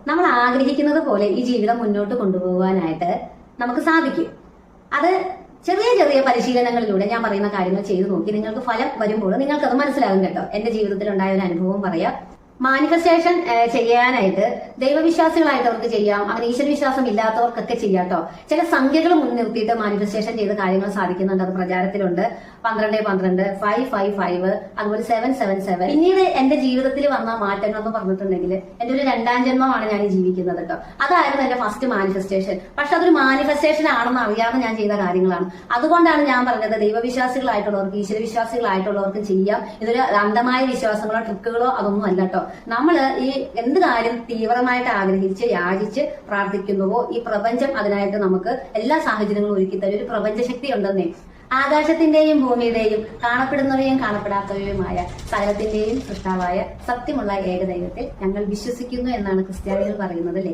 നമ്മൾ ആഗ്രഹിക്കുന്നത് പോലെ ഈ ജീവിതം മുന്നോട്ട് കൊണ്ടുപോകാനായിട്ട് നമുക്ക് സാധിക്കും. അത് ചെറിയ ചെറിയ പരിശീലനങ്ങളിലൂടെ ഞാൻ പറയുന്ന കാര്യങ്ങൾ ചെയ്തു നോക്കി നിങ്ങൾക്ക് ഫലം വരുമ്പോൾ നിങ്ങൾക്കത് മനസ്സിലാകും കേട്ടോ. എന്റെ ജീവിതത്തിൽ ഉണ്ടായ ഒരു അനുഭവം പറയാം. മാനിഫെസ്റ്റേഷൻ ചെയ്യാനായിട്ട് ദൈവവിശ്വാസികളായിട്ടവർക്ക് ചെയ്യാം, അങ്ങനെ ഈശ്വരവിശ്വാസം ഇല്ലാത്തവർക്കൊക്കെ ചെയ്യാം കേട്ടോ. ചില സംഖ്യകൾ മുൻനിർത്തിയിട്ട് മാനിഫെസ്റ്റേഷൻ ചെയ്ത് കാര്യങ്ങൾ സാധിക്കുന്നുണ്ട്. അത് പ്രചാരത്തിലുണ്ട്. 1212, 555, അതുപോലെ 777. പിന്നീട് എന്റെ ജീവിതത്തിൽ വന്ന മാറ്റങ്ങൾ എന്ന് പറഞ്ഞിട്ടുണ്ടെങ്കിൽ എന്റെ ഒരു രണ്ടാം ജന്മമാണ് ഞാൻ ജീവിക്കുന്നത് കേട്ടോ. അതായിരുന്നു എന്റെ ഫസ്റ്റ് മാനിഫെസ്റ്റേഷൻ. പക്ഷെ അതൊരു മാനിഫെസ്റ്റേഷൻ ആണെന്ന് അറിയാതെ ഞാൻ ചെയ്ത കാര്യങ്ങളാണ്. അതുകൊണ്ടാണ് ഞാൻ പറഞ്ഞത് ദൈവവിശ്വാസികളായിട്ടുള്ളവർക്ക് ഈശ്വരവിശ്വാസികളായിട്ടുള്ളവർക്ക് ചെയ്യാം. ഇതൊരു അന്ധമായ വിശ്വാസങ്ങളോ ട്രിക്കുകളോ അതൊന്നും അല്ല കേട്ടോ. നമ്മള് ഈ എന്ത് കാര്യം തീവ്രമായിട്ട് ആഗ്രഹിച്ച് യാചിച്ച് പ്രാർത്ഥിക്കുന്നുവോ ഈ പ്രപഞ്ചം അതിനായിട്ട് നമുക്ക് എല്ലാ സാഹചര്യങ്ങളും ഒരുക്കി തരും. ഒരു പ്രപഞ്ചശക്തി ഉണ്ടെന്നേ. ആകാശത്തിന്റെയും ഭൂമിയുടെയും കാണപ്പെടുന്നവയും കാണപ്പെടാത്തവയുമായ സകലത്തിന്റെയും സൃഷ്ടാവായ സത്യമുള്ള ഏകദൈവത്തിൽ ഞങ്ങൾ വിശ്വസിക്കുന്നു എന്നാണ് ക്രിസ്ത്യാനികൾ പറയുന്നത് അല്ലേ.